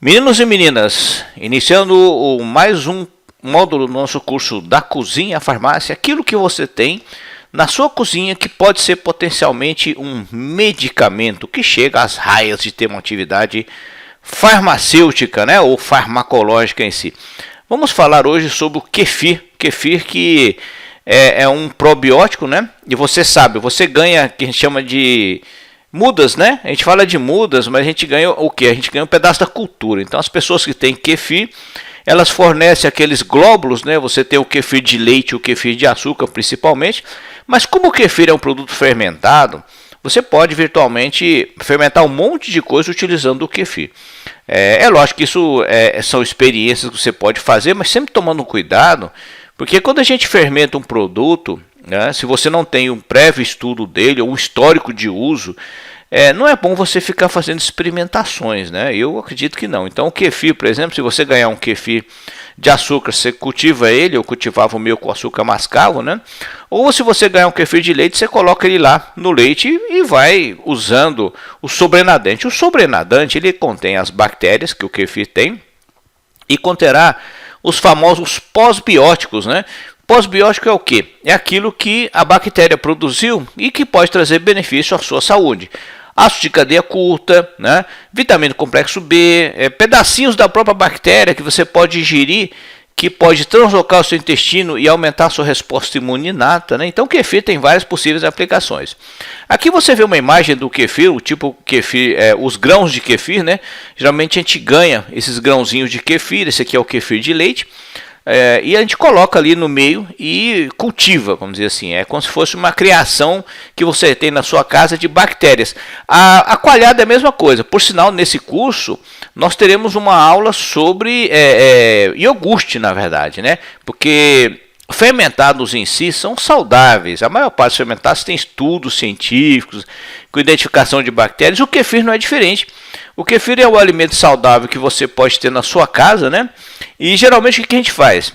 Meninos e meninas, iniciando mais um módulo do nosso curso da cozinha à farmácia, aquilo que você tem na sua cozinha que pode ser potencialmente um medicamento que chega às raias de ter uma atividade farmacêutica, né, ou farmacológica em si. Vamos falar hoje sobre o kefir, que é um probiótico, né, e você sabe, você ganha o que a gente chama de mudas, né? A gente fala de mudas, mas a gente ganha o que? A gente ganha um pedaço da cultura. Então as pessoas que têm kefir, elas fornecem aqueles glóbulos, né? Você tem o kefir de leite, o kefir de açúcar principalmente. Mas como o kefir é um produto fermentado, você pode virtualmente fermentar um monte de coisa utilizando o kefir. É lógico que isso são experiências que você pode fazer, mas sempre tomando cuidado, porque quando a gente fermenta um produto, né, se você não tem um prévio estudo dele ou um histórico de uso, não é bom você ficar fazendo experimentações, né? Eu acredito que não. Então o kefir, por exemplo, se você ganhar um kefir de açúcar, você cultiva ele, eu cultivava o meu com açúcar mascavo, né? Ou se você ganhar um kefir de leite, você coloca ele lá no leite e vai usando o sobrenadante. O sobrenadante, ele contém as bactérias que o kefir tem e conterá os famosos pós-bióticos, né? Pós-biótico é o que? É aquilo que a bactéria produziu e que pode trazer benefício à sua saúde. Ácido de cadeia curta, né? Vitamina do complexo B, pedacinhos da própria bactéria que você pode ingerir, que pode translocar o seu intestino e aumentar a sua resposta imune inata, né? Então o kefir tem várias possíveis aplicações. Aqui você vê uma imagem do kefir, o tipo kefir, os grãos de kefir, né? Geralmente a gente ganha esses grãozinhos de kefir, esse aqui é o kefir de leite. E a gente coloca ali no meio e cultiva, vamos dizer assim. É como se fosse uma criação que você tem na sua casa de bactérias. A coalhada é a mesma coisa. Por sinal, nesse curso, nós teremos uma aula sobre iogurte, na verdade, né? Porque fermentados em si são saudáveis. A maior parte dos fermentados tem estudos científicos com identificação de bactérias. O kefir não é diferente. O kefir é um alimento saudável que você pode ter na sua casa, né? E geralmente o que a gente faz?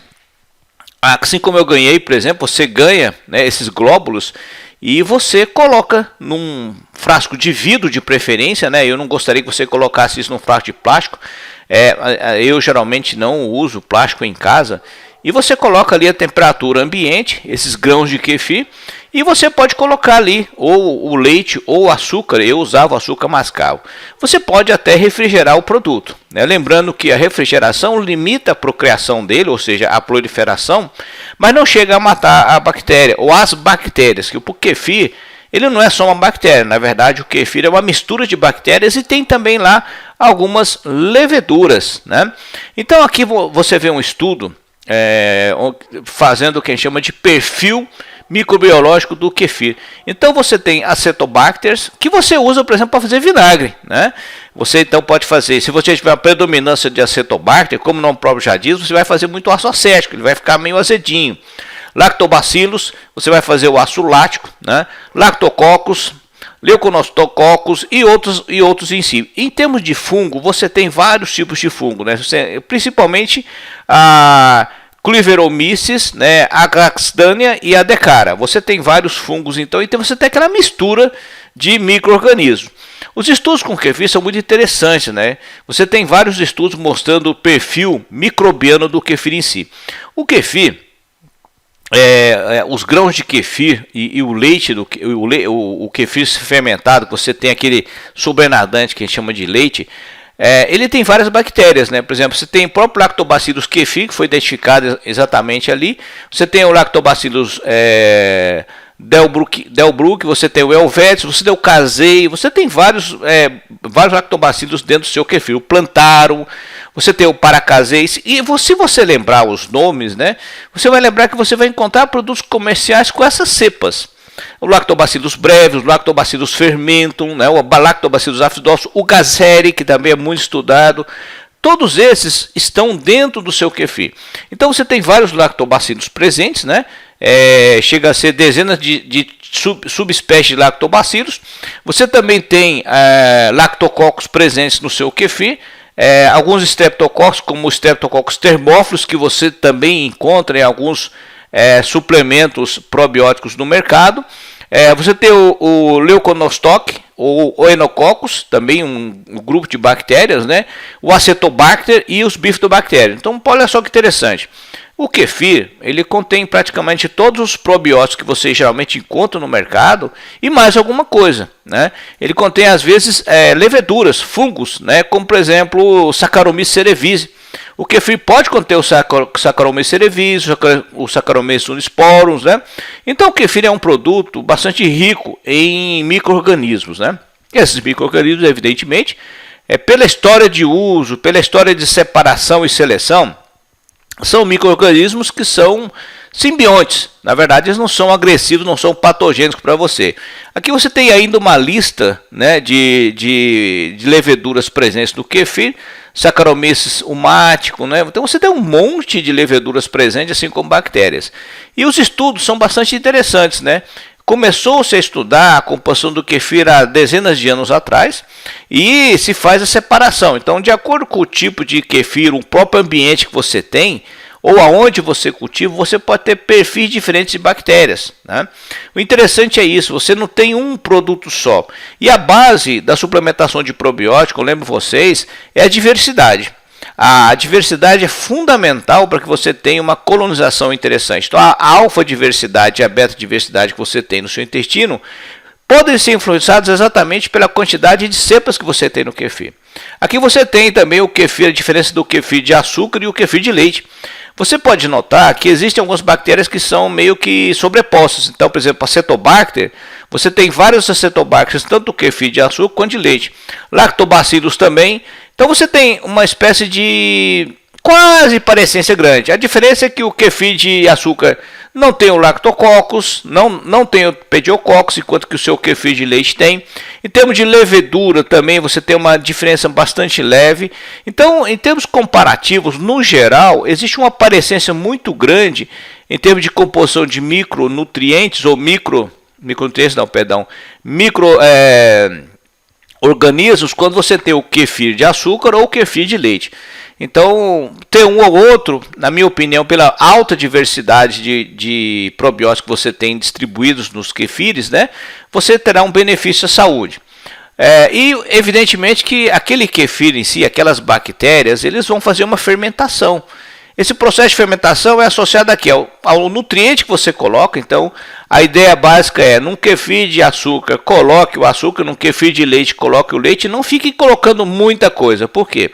Assim como eu ganhei, por exemplo, você ganha, né, esses glóbulos e você coloca num frasco de vidro de preferência, né? Eu não gostaria que você colocasse isso num frasco de plástico. Eu geralmente não uso plástico em casa. E você coloca ali a temperatura ambiente, esses grãos de kefir, e você pode colocar ali ou o leite ou o açúcar. Eu usava o açúcar mascavo. Você pode até refrigerar o produto, né? Lembrando que a refrigeração limita a procriação dele, ou seja, a proliferação, mas não chega a matar a bactéria ou as bactérias, que o kefir ele não é só uma bactéria. Na verdade, o kefir é uma mistura de bactérias e tem também lá algumas leveduras, né? Então aqui você vê um estudo fazendo o que a gente chama de perfil microbiológico do kefir. Então você tem acetobacters que você usa, por exemplo, para fazer vinagre, né? Você então pode fazer, se você tiver uma predominância de acetobacter, como o nome próprio já diz, você vai fazer muito ácido acético, ele vai ficar meio azedinho. Lactobacillus, você vai fazer o ácido lático, né? Lactococcus, leuconostococcus e outros em si. Em termos de fungo, você tem vários tipos de fungo, né? Principalmente a Cleveromyces, né, a Gaxdania e a Decara. Você tem vários fungos, então, e você tem aquela mistura de micro-organismos. Os estudos com kefir são muito interessantes, né? Você tem vários estudos mostrando o perfil microbiano do kefir em si. O os grãos de kefir e o leite, o kefir fermentado, você tem aquele sobrenadante que a gente chama de leite, ele tem várias bactérias, né? Por exemplo, você tem o próprio Lactobacillus kefir, que foi identificado exatamente ali. Você tem o Lactobacillus delbrueckii, você tem o Helvetis, você tem o Casei, você tem vários lactobacilos dentro do seu kefir. O Plantarum, você tem o Paracaseis. E se você lembrar os nomes, né? Você vai lembrar que você vai encontrar produtos comerciais com essas cepas. O Lactobacillus brevis, o Lactobacillus fermentum, né, o Lactobacillus acidosus, o Gazeri, que também é muito estudado. Todos esses estão dentro do seu kefir. Então você tem vários lactobacilos presentes, né? Chega a ser dezenas de subespécies de lactobacilos. Você também tem lactococcus presentes no seu kefir. Alguns streptococcus, como o Streptococcus thermophilus, que você também encontra em alguns suplementos probióticos no mercado. Você tem o Leuconostoc, o Enococcus, também um grupo de bactérias, né? O Acetobacter e os Bifidobacterium. Então, olha só que interessante. O kefir, ele contém praticamente todos os probióticos que você geralmente encontra no mercado e mais alguma coisa, né? Ele contém, às vezes, leveduras, fungos, né? Como, por exemplo, o Saccharomyces cerevisiae. O kefir pode conter o Saccharomyces cerevisiae, o Saccharomyces unisporum, né? Então, o kefir é um produto bastante rico em micro-organismos, né? E esses micro-organismos, evidentemente, pela história de uso, pela história de separação e seleção, são micro-organismos que são simbiontes. Na verdade, eles não são agressivos, não são patogênicos para você. Aqui você tem ainda uma lista, né, de leveduras presentes no kefir, Saccharomyces humático, né? Então você tem um monte de leveduras presentes, assim como bactérias. E os estudos são bastante interessantes, né? Começou-se a estudar a composição do kefir há dezenas de anos atrás e se faz a separação. Então, de acordo com o tipo de kefir, o próprio ambiente que você tem, ou aonde você cultiva, você pode ter perfis diferentes de bactérias, né? O interessante é isso, você não tem um produto só. E a base da suplementação de probiótico, eu lembro vocês, é a diversidade. A diversidade é fundamental para que você tenha uma colonização interessante. Então, a alfa-diversidade e a beta-diversidade que você tem no seu intestino podem ser influenciados exatamente pela quantidade de cepas que você tem no kefir. Aqui você tem também o kefir, a diferença do kefir de açúcar e o kefir de leite. Você pode notar que existem algumas bactérias que são meio que sobrepostas. Então, por exemplo, Acetobacter, você tem vários Acetobacters, tanto do kefir de açúcar quanto de leite. Lactobacillus também. Então você tem uma espécie de quase parecência grande. A diferença é que o kefir de açúcar não tem o lactococcus, não tem o pediococcus, enquanto que o seu kefir de leite tem. Em termos de levedura também você tem uma diferença bastante leve. Então, em termos comparativos, no geral, existe uma parecência muito grande em termos de composição de micronutrientes ou micro-organismos quando você tem o kefir de açúcar ou o kefir de leite. Então, ter um ou outro, na minha opinião, pela alta diversidade de probióticos que você tem distribuídos nos kefires, né, você terá um benefício à saúde. E, evidentemente, que aquele kefir em si, aquelas bactérias, eles vão fazer uma fermentação. Esse processo de fermentação é associado aqui ao nutriente que você coloca. Então, a ideia básica é, num kefir de açúcar, coloque o açúcar, num kefir de leite, coloque o leite, não fique colocando muita coisa. Por quê?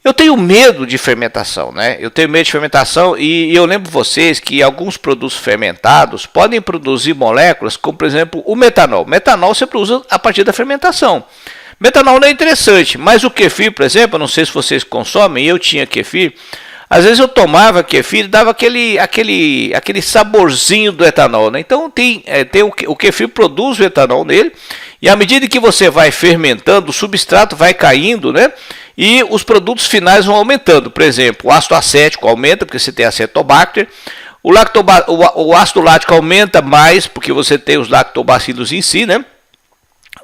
Eu tenho medo de fermentação, né? Eu tenho medo de fermentação e eu lembro vocês que alguns produtos fermentados podem produzir moléculas, como por exemplo o metanol. Metanol você produz a partir da fermentação. Metanol não é interessante, mas o kefir, por exemplo, não sei se vocês consomem, eu tinha kefir. Às vezes eu tomava kefir e dava aquele saborzinho do etanol, né? Então o kefir produz o etanol nele e à medida que você vai fermentando, o substrato vai caindo, né? E os produtos finais vão aumentando. Por exemplo, o ácido acético aumenta porque você tem acetobacter. O ácido lático aumenta mais porque você tem os lactobacilos em si, né?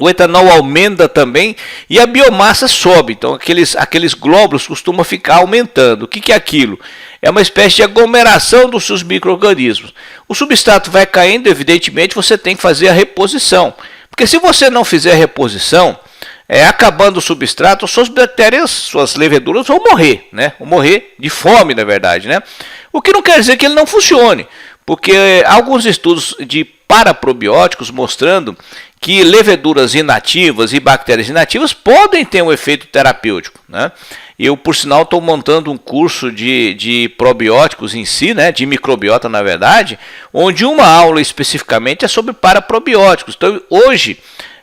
O etanol aumenta também e a biomassa sobe. Então, aqueles glóbulos costumam ficar aumentando. O que é aquilo? É uma espécie de aglomeração dos seus micro-organismos. O substrato vai caindo, evidentemente, você tem que fazer a reposição. Porque se você não fizer a reposição, acabando o substrato, suas bactérias, suas leveduras vão morrer, né? Vão morrer de fome, na verdade, né? O que não quer dizer que ele não funcione, porque há alguns estudos de paraprobióticos mostrando que leveduras inativas e bactérias inativas podem ter um efeito terapêutico, né? Eu, por sinal, estou montando um curso de probióticos em si, né? De microbiota, na verdade, onde uma aula especificamente é sobre paraprobióticos. Então, hoje,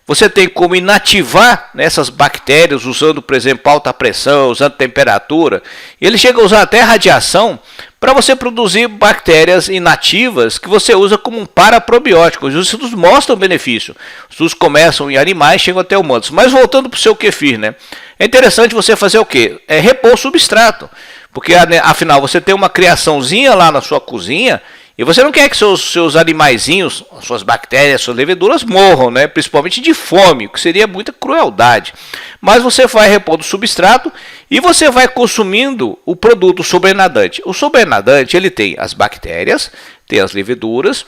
você tem como inativar essas bactérias usando, por exemplo, alta pressão, usando temperatura. Ele chega a usar até radiação para você produzir bactérias inativas que você usa como um paraprobiótico. Os estudos mostram o benefício. Os estudos começam em animais, chegam até humanos. Mas voltando para o seu kefir, né? É interessante você fazer o quê? Repor o substrato. Porque, afinal, você tem uma criaçãozinha lá na sua cozinha e você não quer que seus animaizinhos, suas bactérias, suas leveduras morram, né? Principalmente de fome, o que seria muita crueldade. Mas você vai repondo o substrato e você vai consumindo o produto sobrenadante. O sobrenadante ele tem as bactérias, tem as leveduras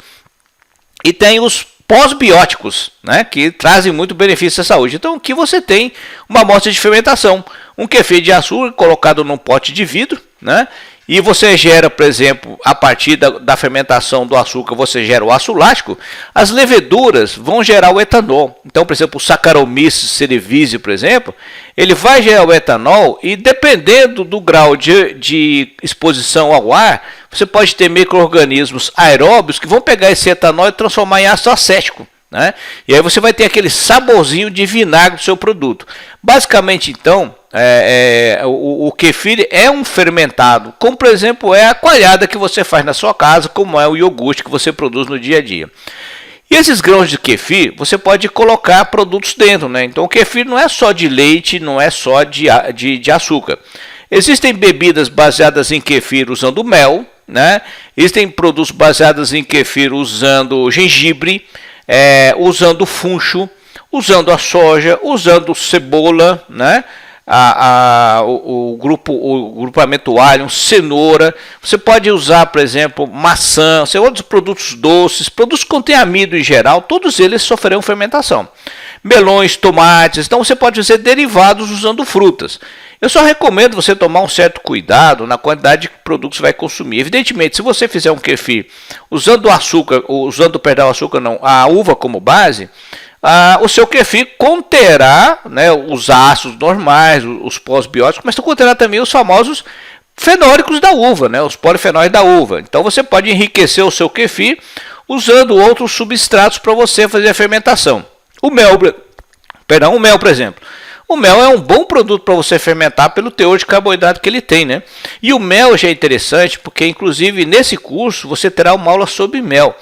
e tem os pós-bióticos, né, que trazem muito benefício à saúde. Então aqui você tem uma amostra de fermentação, um kefir de açúcar colocado num pote de vidro, né, e você gera, por exemplo, a partir da fermentação do açúcar, você gera o ácido lático, as leveduras vão gerar o etanol. Então, por exemplo, o Saccharomyces cerevisiae, por exemplo, ele vai gerar o etanol e dependendo do grau de exposição ao ar, você pode ter micro-organismos aeróbios que vão pegar esse etanol e transformar em ácido acético, né? E aí você vai ter aquele saborzinho de vinagre do seu produto. Basicamente, então, o kefir é um fermentado, como por exemplo é a coalhada que você faz na sua casa, como é o iogurte que você produz no dia a dia. E esses grãos de kefir, você pode colocar produtos dentro, né? Então o kefir não é só de leite, não é só de açúcar. Existem bebidas baseadas em kefir usando mel, né? Existem produtos baseados em kefir usando gengibre, usando funcho, usando a soja, usando cebola, né? O grupamento alho, cenoura. Você pode usar, por exemplo, maçã, outros produtos doces, produtos que contêm amido em geral, todos eles sofrerão fermentação. Melões, tomates, então você pode fazer derivados usando frutas. Eu só recomendo você tomar um certo cuidado na quantidade de produtos que você vai consumir. Evidentemente, se você fizer um kefir usando a uva como base, o seu kefir conterá, né, os ácidos normais, os pós-bióticos, mas conterá também os famosos fenólicos da uva, né, os polifenóis da uva. Então você pode enriquecer o seu kefir usando outros substratos para você fazer a fermentação. O mel, por exemplo. O mel é um bom produto para você fermentar pelo teor de carboidrato que ele tem, né? E o mel já é interessante porque, inclusive, nesse curso você terá uma aula sobre mel.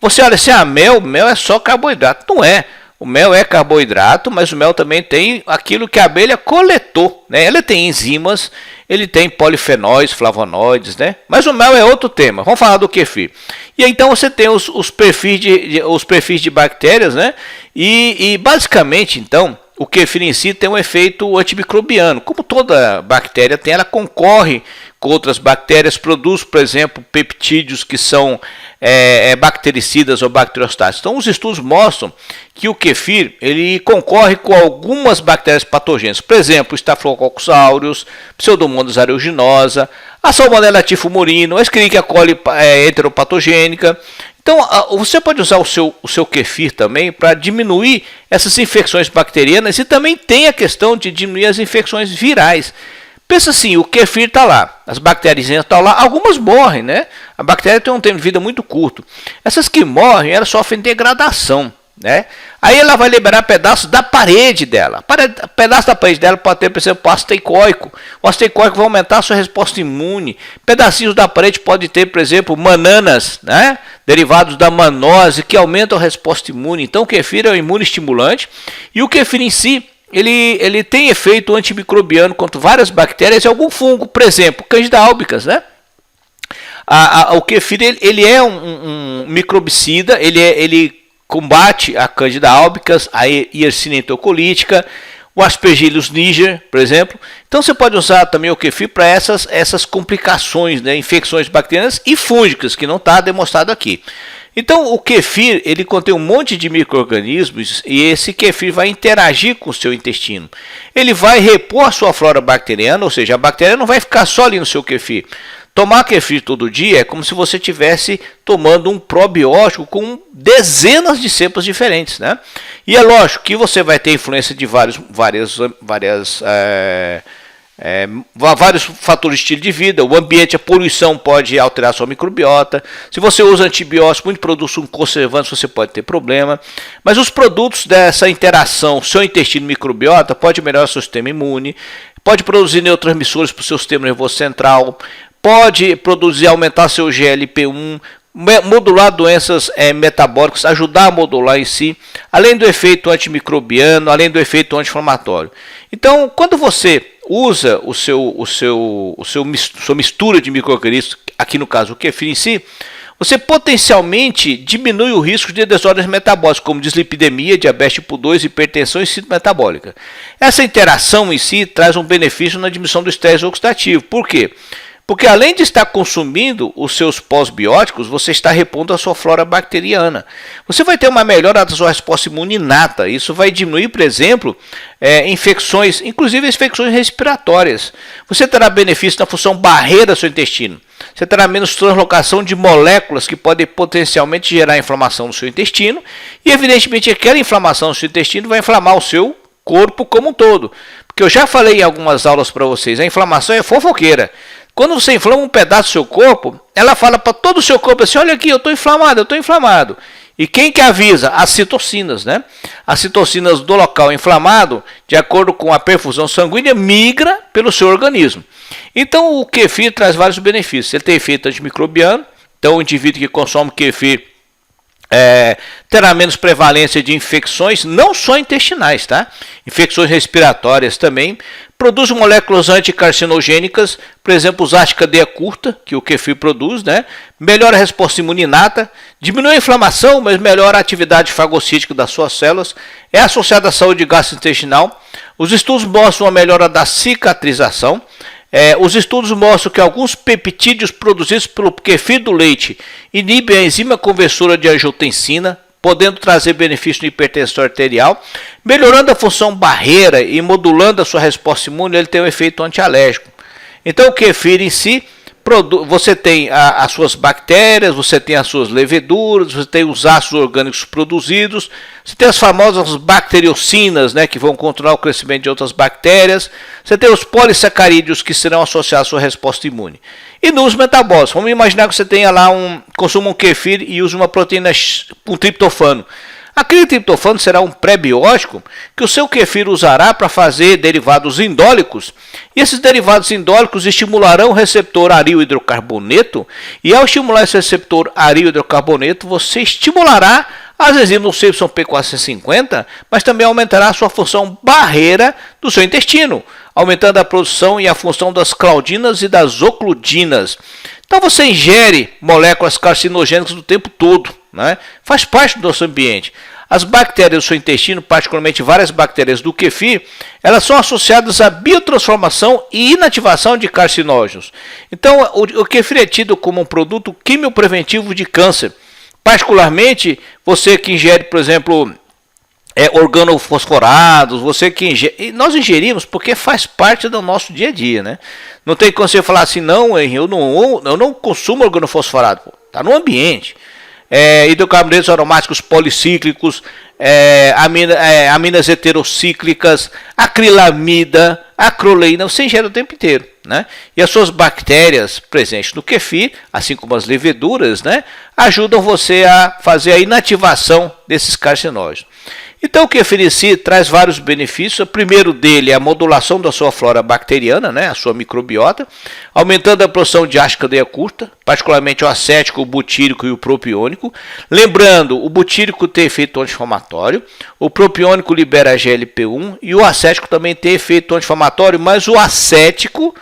Você olha assim, mel é só carboidrato. Não é. O mel é carboidrato, mas o mel também tem aquilo que a abelha coletou, né? Ela tem enzimas, ele tem polifenóis, flavonoides, né? Mas o mel é outro tema. Vamos falar do kefir. E então você tem os perfis de bactérias, né? E basicamente, então, o kefir em si tem um efeito antimicrobiano. Como toda bactéria tem, ela concorre com outras bactérias, produz, por exemplo, peptídeos que são bactericidas ou bacteriostáticos. Então, os estudos mostram que o kefir ele concorre com algumas bactérias patogênicas. Por exemplo, Staphylococcus aureus, Pseudomonas aeruginosa, a Salmonella typhimuriana, a Escherichia coli heteropatogênica. Então, você pode usar o seu kefir também para diminuir essas infecções bacterianas e também tem a questão de diminuir as infecções virais. Pensa assim, o kefir está lá, as bactérias estão lá, algumas morrem, né? A bactéria tem um tempo de vida muito curto. Essas que morrem, elas sofrem degradação, né? Aí ela vai liberar pedaços da parede dela. Pedaço da parede dela pode ter, por exemplo, ácido teicoico. O ácido teicoico vai aumentar a sua resposta imune. Pedacinhos da parede pode ter, por exemplo, mananas, né? Derivados da manose, que aumentam a resposta imune. Então o kefir é um imunoestimulante. E o kefir em si, ele tem efeito antimicrobiano contra várias bactérias e algum fungo. Por exemplo, Candida albicans, né? O kefir ele é um microbicida, ele combate a Candida albicans, a Yersinia enterocolítica, o Aspergillus niger, por exemplo. Então você pode usar também o kefir para essas complicações, né, infecções bacterianas e fúngicas, que não está demonstrado aqui. Então o kefir ele contém um monte de micro-organismos e esse kefir vai interagir com o seu intestino. Ele vai repor a sua flora bacteriana, ou seja, a bactéria não vai ficar só ali no seu kefir. Tomar kefir todo dia é como se você estivesse tomando um probiótico com dezenas de cepas diferentes, né? E é lógico que você vai ter influência de vários fatores de estilo de vida. O ambiente, a poluição pode alterar a sua microbiota. Se você usa antibióticos, muitos produtos com conservantes, você pode ter problema. Mas os produtos dessa interação, seu intestino e microbiota, pode melhorar o seu sistema imune, pode produzir neurotransmissores para o seu sistema nervoso central, pode produzir, aumentar seu GLP-1, modular doenças metabólicas, ajudar a modular em si, além do efeito antimicrobiano, além do efeito anti-inflamatório. Então, quando você usa sua mistura de micro-organismos, aqui no caso o kefir em si, você potencialmente diminui o risco de desordens metabólicas, como dislipidemia, diabetes tipo 2, hipertensão e síndrome metabólica. Essa interação em si traz um benefício na diminuição do estresse oxidativo. Por quê? Porque além de estar consumindo os seus pós-bióticos, você está repondo a sua flora bacteriana. Você vai ter uma melhora da sua resposta imune inata. Isso vai diminuir, por exemplo, infecções, inclusive infecções respiratórias. Você terá benefício na função barreira do seu intestino. Você terá menos translocação de moléculas que podem potencialmente gerar inflamação no seu intestino. E, evidentemente, aquela inflamação no seu intestino vai inflamar o seu corpo como um todo. Porque eu já falei em algumas aulas para vocês, a inflamação é fofoqueira. Quando você inflama um pedaço do seu corpo, ela fala para todo o seu corpo assim, olha aqui, eu estou inflamado, eu estou inflamado. E quem que avisa? As citocinas, né? As citocinas do local inflamado, de acordo com a perfusão sanguínea, migra pelo seu organismo. Então o kefir traz vários benefícios. Ele tem efeito antimicrobiano, então o indivíduo que consome kefir terá menos prevalência de infecções, não só intestinais, tá? Infecções respiratórias também. Produz moléculas anticarcinogênicas, por exemplo, usar cadeia curta, que o kefir produz, né? Melhora a resposta imune inata, diminui a inflamação, mas melhora a atividade fagocítica das suas células, é associada à saúde gastrointestinal. Os estudos mostram a melhora da cicatrização. Os estudos mostram que alguns peptídeos produzidos pelo kefir do leite inibem a enzima conversora de angiotensina, podendo trazer benefício na hipertensão arterial, melhorando a função barreira e modulando a sua resposta imune. Ele tem um efeito antialérgico. Então o kefir em si, você tem as suas bactérias, você tem as suas leveduras, você tem os ácidos orgânicos produzidos, você tem as famosas bacteriocinas, né, que vão controlar o crescimento de outras bactérias, você tem os polissacarídeos que serão associados à sua resposta imune. E nos metabólicos, vamos imaginar que você tenha lá consuma um kefir e use uma proteína, um triptofano. Aquele triptofano será um pré-biótico que o seu kefir usará para fazer derivados indólicos, e esses derivados indólicos estimularão o receptor aril hidrocarboneto, e ao estimular esse receptor aril hidrocarboneto, você estimulará as enzimas do CYP450, mas também aumentará a sua função barreira do seu intestino, aumentando a produção e a função das claudinas e das ocludinas. Então você ingere moléculas carcinogênicas o tempo todo, né? Faz parte do nosso ambiente. As bactérias do seu intestino, particularmente várias bactérias do kefir, elas são associadas à biotransformação e inativação de carcinógenos. Então o kefir é tido como um produto quimiopreventivo de câncer. Particularmente você que ingere, por exemplo, organofosforados, você que ingere, nós ingerimos porque faz parte do nosso dia a dia, né? Não tem como você falar assim, não, eu não consumo organofosforado, está no ambiente. Hidrocarbonetos aromáticos policíclicos, aminas heterocíclicas, acrilamida, acroleína, você ingere o tempo inteiro, né? E as suas bactérias presentes no kefir, assim como as leveduras, né, ajudam você a fazer a inativação desses carcinógenos. Então o kefir em si traz vários benefícios. O primeiro dele é a modulação da sua flora bacteriana, né, a sua microbiota, aumentando a produção de ácido cadeia curta, particularmente o acético, o butírico e o propiônico. Lembrando, o butírico tem efeito anti-inflamatório, o propiônico libera GLP-1 e o acético também tem efeito anti-inflamatório, mas o acético,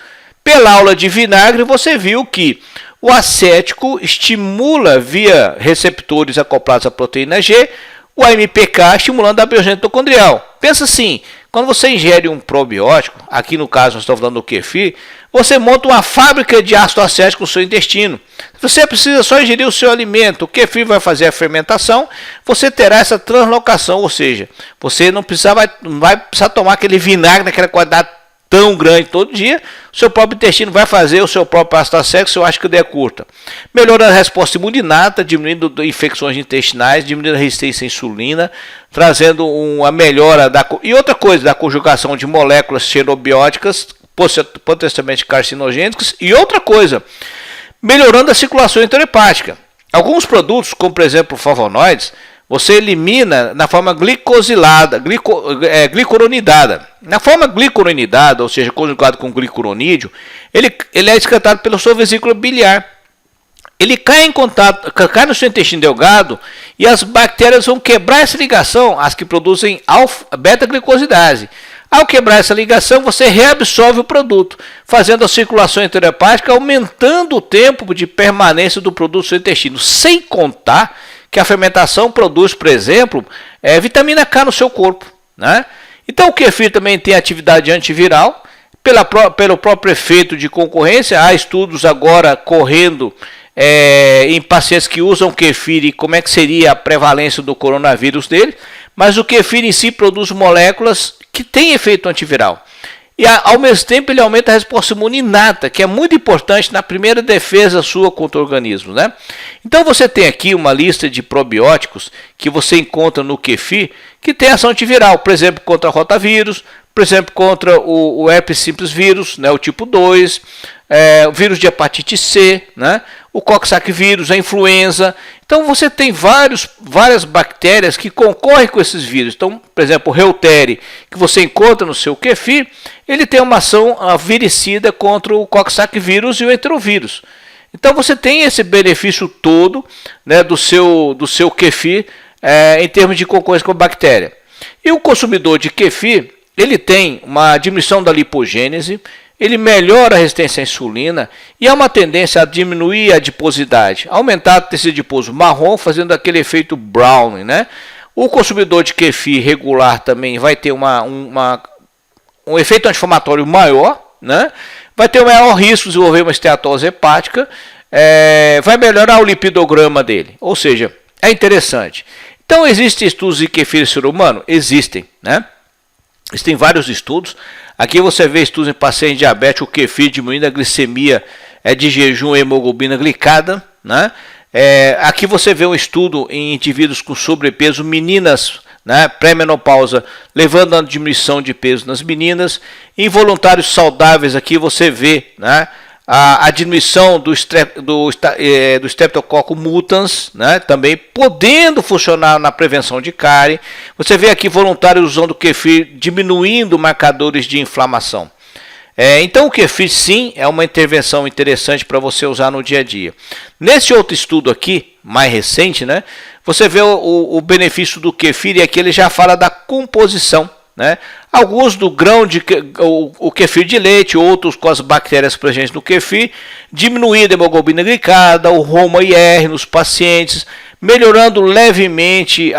pela aula de vinagre, você viu que o acético estimula via receptores acoplados à proteína G, o AMPK estimulando a biogênese mitocondrial. Pensa assim, quando você ingere um probiótico, aqui no caso nós estamos falando do kefir, você monta uma fábrica de ácido acético no seu intestino. Você precisa só ingerir o seu alimento, o kefir vai fazer a fermentação, você terá essa translocação, ou seja, você não vai precisar tomar aquele vinagre naquela quantidade tão grande todo dia, o seu próprio intestino vai fazer o seu próprio ácido acético, seu ácido cadeia curta. Melhorando a resposta imune inata, diminuindo infecções intestinais, diminuindo a resistência à insulina, trazendo uma melhora e outra coisa, da conjugação de moléculas xenobióticas, potencialmente carcinogênicas, e outra coisa, melhorando a circulação enterohepática. Alguns produtos, como por exemplo flavonoides, você elimina na forma glicuronidada. Na forma glicuronidada, ou seja, conjugado com glicuronídeo, ele é excretado pela sua vesícula biliar. Ele cai em contato, cai no seu intestino delgado e as bactérias vão quebrar essa ligação, as que produzem beta-glicosidase. Ao quebrar essa ligação, você reabsorve o produto, fazendo a circulação enterohepática, aumentando o tempo de permanência do produto no seu intestino, sem contar que a fermentação produz, por exemplo, vitamina K no seu corpo, né? Então o kefir também tem atividade antiviral, pelo próprio efeito de concorrência. Há estudos agora correndo em pacientes que usam kefir e como é que seria a prevalência do coronavírus dele, mas o kefir em si produz moléculas que têm efeito antiviral. E ao mesmo tempo ele aumenta a resposta imune inata, que é muito importante na primeira defesa sua contra o organismo, né? Então você tem aqui uma lista de probióticos que você encontra no kefir que tem ação antiviral, por exemplo, contra rotavírus, por exemplo, contra o herpes simples vírus, né, o tipo 2, o vírus de hepatite C, né, o coxsackie-vírus, a influenza. Então você tem várias bactérias que concorrem com esses vírus. Então, por exemplo, o Reuteri, que você encontra no seu kefir, ele tem uma ação viricida contra o coxsackie-vírus e o enterovírus. Então você tem esse benefício todo, né, do seu kefir em termos de concorrência com a bactéria. E o consumidor de kefir, ele tem uma diminuição da lipogênese, ele melhora a resistência à insulina e há uma tendência a diminuir a adiposidade, aumentar o tecido adiposo marrom, fazendo aquele efeito Browning, né? O consumidor de kefir regular também vai ter um efeito anti-inflamatório maior, né? Vai ter um maior risco de desenvolver uma esteatose hepática, vai melhorar o lipidograma dele, ou seja, é interessante. Então, existem estudos de kefir em ser humano? Existem, né? Existem vários estudos. Aqui você vê estudos em pacientes diabéticos, o kefir diminuindo a glicemia de jejum e hemoglobina glicada, né? Aqui você vê um estudo em indivíduos com sobrepeso, meninas, né, pré-menopausa, levando a diminuição de peso nas meninas. Em voluntários saudáveis, aqui você vê, né, a diminuição do Streptococcus mutans, né, também podendo funcionar na prevenção de cárie. Você vê aqui voluntários usando o kefir diminuindo marcadores de inflamação. Então o kefir sim é uma intervenção interessante para você usar no dia a dia. Nesse outro estudo aqui, mais recente, né, você vê o benefício do kefir e aqui ele já fala da composição, né? Alguns do grão de o kefir de leite, outros com as bactérias presentes no kefir, diminuindo a hemoglobina glicada, o HOMA-IR nos pacientes, melhorando levemente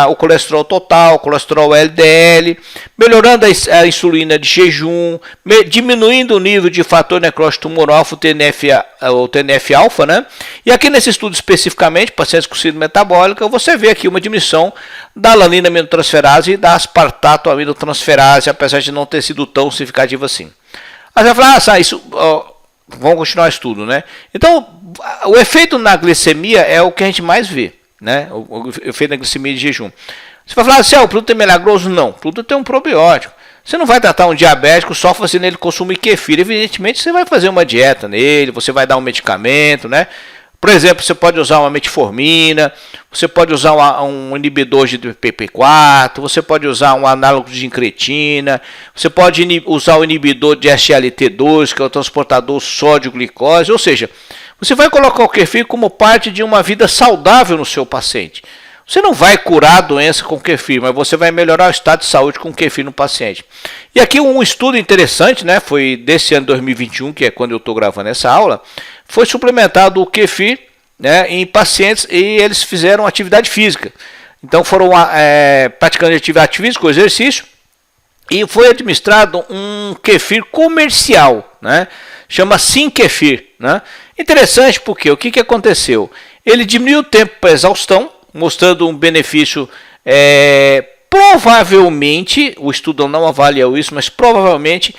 o colesterol total, o colesterol LDL, melhorando a insulina de jejum, diminuindo o nível de fator necrótico tumoral, o TNF-alfa, né? E aqui nesse estudo especificamente, pacientes com síndrome metabólica, você vê aqui uma diminuição da alanina aminotransferase e da aspartato aminotransferase, apesar de não ter sido tão significativo assim. Aí você vai falar, isso... Vamos continuar o estudo, né? Então, o efeito na glicemia é o que a gente mais vê, né? O efeito na glicemia de jejum. Você vai falar assim, o produto é milagroso? Não, o produto tem um probiótico. Você não vai tratar um diabético só fazendo ele consumir kefir. Evidentemente, você vai fazer uma dieta nele, você vai dar um medicamento, né? Por exemplo, você pode usar uma metformina, você pode usar um inibidor de PP4, você pode usar um análogo de incretina, você pode usar o inibidor de SGLT2, que é o transportador sódio-glicose, ou seja, você vai colocar o kefir como parte de uma vida saudável no seu paciente. Você não vai curar a doença com kefir, mas você vai melhorar o estado de saúde com kefir no paciente. E aqui um estudo interessante, né, foi desse ano 2021, que é quando eu estou gravando essa aula, foi suplementado o kefir, né, em pacientes e eles fizeram atividade física. Então foram praticando atividade física, com exercício, e foi administrado um kefir comercial, né, chama Sinkefir, né. Interessante porque o que aconteceu? Ele diminuiu o tempo para exaustão, mostrando um benefício, provavelmente, o estudo não avaliou isso, mas provavelmente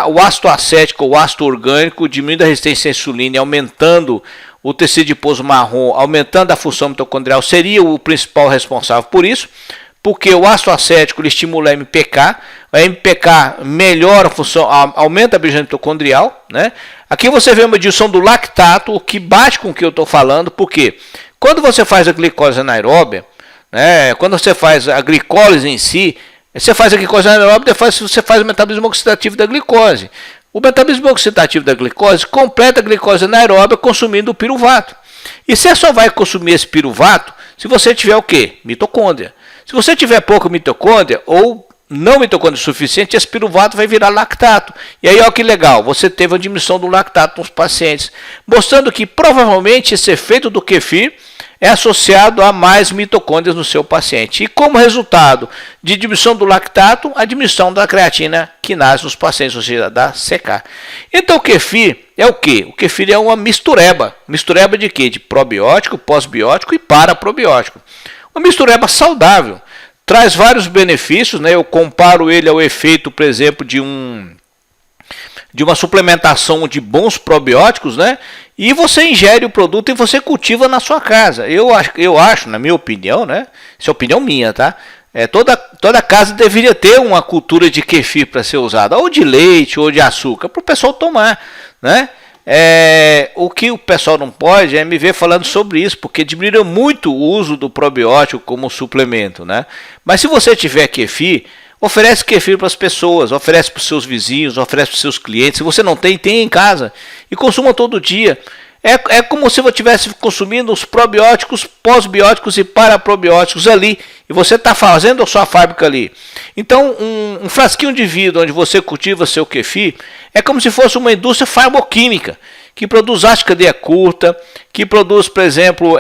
o ácido acético, o ácido orgânico, diminuindo a resistência à insulina e aumentando o tecido adiposo marrom, aumentando a função mitocondrial, seria o principal responsável por isso, porque o ácido acético ele estimula a MPK melhora a função, aumenta a biogênese mitocondrial, né? Aqui você vê uma diminuição do lactato, o que bate com o que eu estou falando, porque quando você faz a glicose anaeróbia, né, quando você faz a glicólise em si, você faz a glicose anaeróbia, depois você faz o metabolismo oxidativo da glicose. O metabolismo oxidativo da glicose completa a glicose anaeróbia consumindo o piruvato. E você só vai consumir esse piruvato se você tiver o quê? Mitocôndria. Se você tiver pouca mitocôndria ou não mitocôndria suficiente, esse piruvato vai virar lactato. E aí, olha que legal, você teve a diminuição do lactato nos pacientes, mostrando que provavelmente esse efeito do kefir é associado a mais mitocôndrias no seu paciente. E como resultado de diminuição do lactato, a diminuição da creatina quinase nos pacientes, ou seja, da CK. Então o kefir é o quê? O kefir é uma mistureba. Mistureba de quê? De probiótico, pós-biótico e paraprobiótico. Uma mistureba saudável. Traz vários benefícios, né? Eu comparo ele ao efeito, por exemplo, de uma suplementação de bons probióticos, né? E você ingere o produto e você cultiva na sua casa. Eu acho, na minha opinião, né? Isso é opinião minha, tá? Toda casa deveria ter uma cultura de kefir para ser usada, ou de leite, ou de açúcar, para o pessoal tomar, né? O que o pessoal não pode é me ver falando sobre isso, porque diminuiu muito o uso do probiótico como suplemento, né? Mas se você tiver kefir, oferece kefir para as pessoas, oferece para os seus vizinhos, oferece para os seus clientes. Se você não tem, tem em casa e consuma todo dia. É como se você estivesse consumindo os probióticos, pós-bióticos e paraprobióticos ali. E você está fazendo a sua fábrica ali. Então, um frasquinho de vidro onde você cultiva seu kefir é como se fosse uma indústria farmoquímica que produz ácido de cadeia curta, que produz, por exemplo,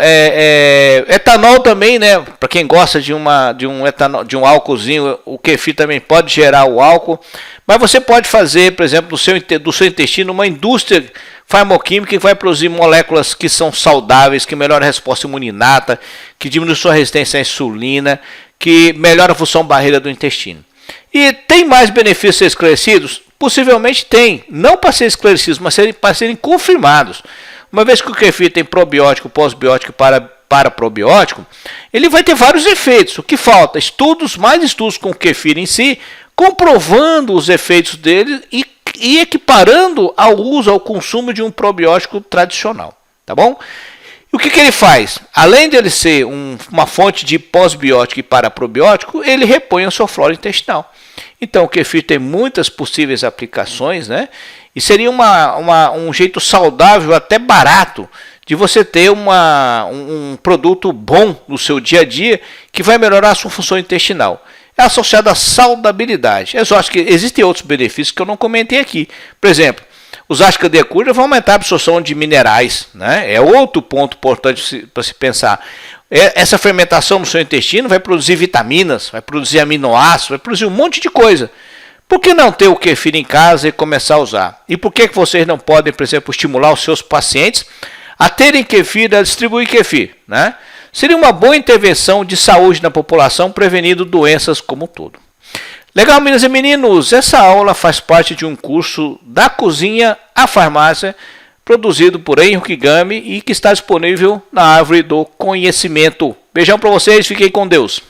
etanol também, né? Para quem gosta de um álcoolzinho, o kefir também pode gerar o álcool. Mas você pode fazer, por exemplo, do seu intestino uma indústria farmoquímica que vai produzir moléculas que são saudáveis, que melhoram a resposta imuninata, que diminui sua resistência à insulina, que melhora a função barreira do intestino. E tem mais benefícios esclarecidos? Possivelmente tem, não para ser esclarecidos, mas para serem confirmados. Uma vez que o kefir tem probiótico, pós-biótico e paraprobiótico, ele vai ter vários efeitos. O que falta? Mais estudos com o kefir em si, comprovando os efeitos dele e equiparando ao consumo de um probiótico tradicional, tá bom? E o que ele faz? Além de ele ser uma fonte de pós-biótico e paraprobiótico, ele repõe a sua flora intestinal. Então o kefir tem muitas possíveis aplicações, né? E seria um jeito saudável, até barato, de você ter um produto bom no seu dia a dia que vai melhorar a sua função intestinal. É associado à saudabilidade. Eu só acho que existem outros benefícios que eu não comentei aqui. Por exemplo, os ácidos de cadeia curta vão aumentar a absorção de minerais, né? É outro ponto importante para se pensar. Essa fermentação no seu intestino vai produzir vitaminas, vai produzir aminoácidos, vai produzir um monte de coisa. Por que não ter o kefir em casa e começar a usar? E por que vocês não podem, por exemplo, estimular os seus pacientes a terem kefir, a distribuir kefir, né? Seria uma boa intervenção de saúde na população, prevenindo doenças como um todo. Legal, meninas e meninos? Essa aula faz parte de um curso da cozinha à farmácia, produzido por Henrique Gami e que está disponível na Árvore do Conhecimento. Beijão para vocês, fiquem com Deus.